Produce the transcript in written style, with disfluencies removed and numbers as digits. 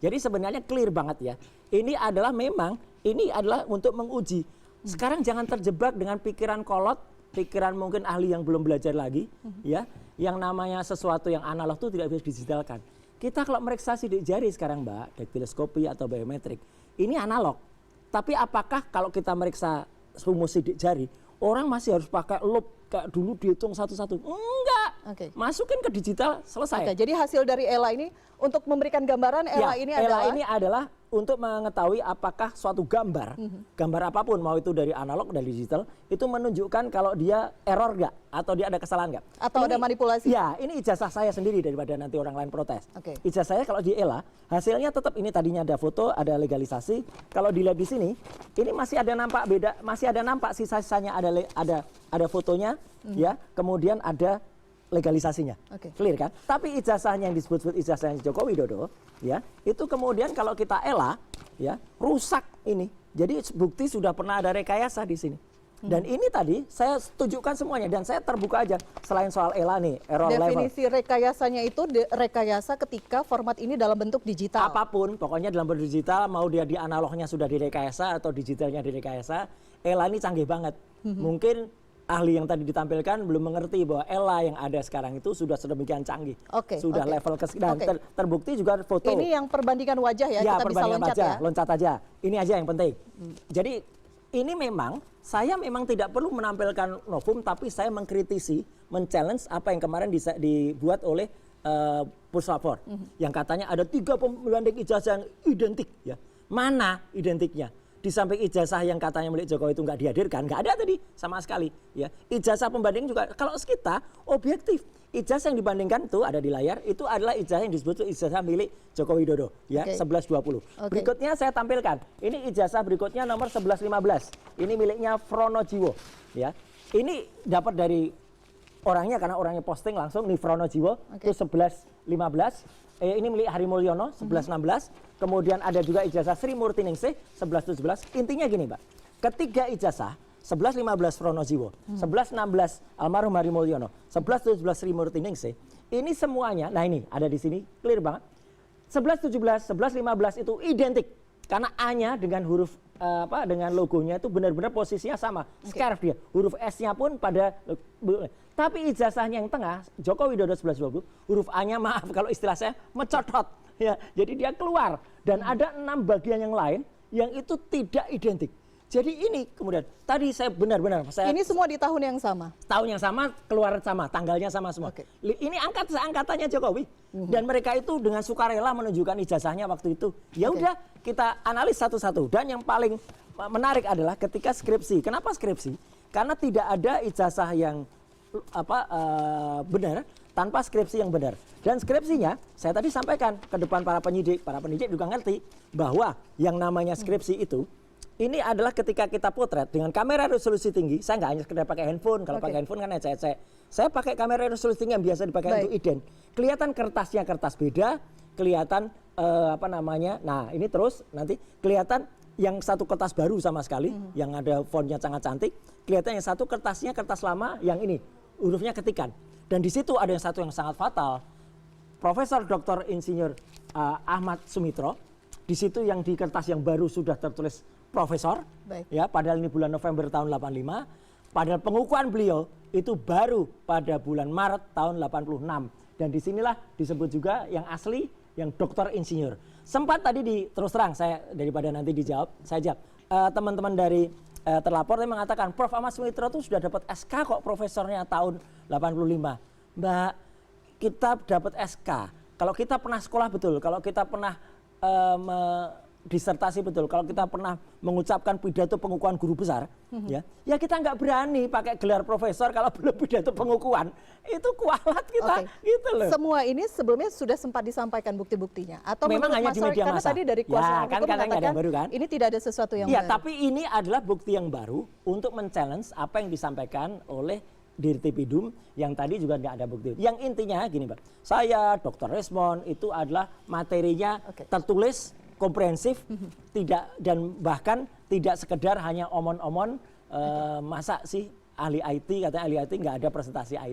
Jadi sebenarnya clear banget ya. Ini adalah memang, ini adalah untuk menguji. Sekarang jangan terjebak dengan pikiran kolot, pikiran mungkin ahli yang belum belajar lagi, ya. Yang namanya sesuatu yang analog itu tidak bisa digitalkan. Kita kalau meriksa sidik jari sekarang Mbak, daktiloskopi atau biometrik, ini analog. Tapi apakah kalau kita meriksa rumus sidik jari, orang masih harus pakai loop kayak dulu dihitung satu-satu? Enggak. Masukin ke digital, selesai. Jadi hasil dari ELA ini untuk memberikan gambaran, ELA ini adalah? ELA ini adalah untuk mengetahui apakah suatu gambar, gambar apapun, mau itu dari analog, dari digital, itu menunjukkan kalau dia error nggak, atau dia ada kesalahan nggak. Atau ada manipulasi. Ya, ini ijazah saya sendiri daripada nanti orang lain protes. Ijazah saya kalau di ELA, hasilnya tetap ini tadinya ada foto, ada legalisasi. Kalau dilihat di sini, ini masih ada nampak beda, masih ada nampak sisa-sisanya ada fotonya, ya, kemudian ada legalisasinya, clear kan? Tapi ijazahnya yang disebut ijazahnya Joko Widodo, ya, itu kemudian kalau kita ELA, ya, rusak ini. Jadi bukti sudah pernah ada rekayasa di sini. Dan ini tadi saya tunjukkan semuanya dan saya terbuka aja selain soal ELA nih, error level. Definisi rekayasanya itu rekayasa ketika format ini dalam bentuk digital. Apapun, pokoknya dalam bentuk digital, mau dia di analognya sudah direkayasa atau digitalnya direkayasa, ELA ini canggih banget. Mungkin ahli yang tadi ditampilkan belum mengerti bahwa ELA yang ada sekarang itu sudah sedemikian canggih. Sudah level dan terbukti juga foto. Ini yang perbandingan wajah ya, kita bisa loncat wajah, ya. Loncat aja. Ini aja yang penting. Jadi ini memang saya memang tidak perlu menampilkan novum, tapi saya mengkritisi, men-challenge apa yang kemarin dibuat oleh Puslapor. Yang katanya ada 3 pembanding ijazah yang identik. Ya. Mana identiknya? Di samping ijazah yang katanya milik Jokowi itu nggak dihadirkan, nggak ada tadi sama sekali. Ya, ijazah pembanding juga kalau kita objektif, ijazah yang dibandingkan itu ada di layar, itu adalah ijazah yang disebut ijazah milik Joko Widodo, ya 1120. Berikutnya saya tampilkan, ini ijazah berikutnya nomor 1115, ini miliknya Frono Jiwo, ya. Ini dapat dari orangnya karena orangnya posting langsung nih Frono Jiwo itu 1115. Ini milik Hari Mulyono 1116. Kemudian ada juga ijazah Sri Murtiningsih 1117. Intinya gini, Mbak. Ketiga ijazah 1115 Frono Jiwo, 1116 almarhum Hari Mulyono, 1117 Sri Murtiningsih. Ini semuanya, nah ini ada di sini clear banget. 1117, 1115 itu identik karena A-nya dengan huruf dengan logonya itu benar-benar posisinya sama. Scarf dia. Huruf S-nya pun pada. Tapi ijazahnya yang tengah, Joko Widodo 1120, huruf A-nya maaf kalau istilah saya mecotot. Ya, jadi dia keluar. Dan ada 6 bagian yang lain yang itu tidak identik. Jadi ini kemudian, tadi saya benar-benar. Ini semua di tahun yang sama? Tahun yang sama, keluar sama, tanggalnya sama semua. Ini angkatannya Jokowi. Dan mereka itu dengan sukarela menunjukkan ijazahnya waktu itu. Ya udah, kita analis satu-satu. Dan yang paling menarik adalah ketika skripsi. Kenapa skripsi? Karena tidak ada ijazah yang benar tanpa skripsi yang benar. Dan skripsinya saya tadi sampaikan ke depan para penyidik juga ngerti bahwa yang namanya skripsi itu ini adalah ketika kita potret dengan kamera resolusi tinggi. Saya nggak hanya sekedar pakai handphone. Kalau pakai handphone kan ecek-ecek. Saya pakai kamera resolusi tinggi yang biasa dipakai untuk ident. Kelihatan kertasnya kertas beda, kelihatan nah ini terus nanti kelihatan yang satu kertas baru sama sekali, yang ada fontnya sangat cantik. Kelihatan yang satu kertasnya kertas lama, yang ini hurufnya ketikan. Dan di situ ada yang satu yang sangat fatal. Profesor Dr. Insinyur Ahmad Sumitro, di situ yang di kertas yang baru sudah tertulis profesor, ya, padahal ini bulan November tahun 85. Padahal pengukuhan beliau itu baru pada bulan Maret tahun 86. Dan disinilah disebut juga yang asli, yang doktor insinyur. Sempat tadi terus terang saya daripada nanti dijawab, saya jawab. Teman-teman dari terlapor yang mengatakan Prof. Ahmad Sumitro itu sudah dapat SK kok profesornya tahun 85. Mbak, kita dapat SK. Kalau kita pernah sekolah betul, kalau kita pernah disertasi betul, kalau kita pernah mengucapkan pidato pengukuhan guru besar, ya kita nggak berani pakai gelar profesor kalau belum pidato pengukuhan. Itu kualat kita, gitu loh. Semua ini sebelumnya sudah sempat disampaikan bukti-buktinya, atau memang hanya di media massa. Karena tadi dari kuasa hukum mengatakan baru, kan? Ini tidak ada sesuatu yang baru. Tapi ini adalah bukti yang baru untuk men-challenge apa yang disampaikan oleh Dirtipidum yang tadi juga tidak ada bukti. Yang intinya gini, Mbak, saya Dr. Resmond itu adalah materinya tertulis komprehensif, tidak, dan bahkan tidak sekedar hanya omon-omon. Masa sih ahli IT, katanya ahli IT nggak ada presentasi IT.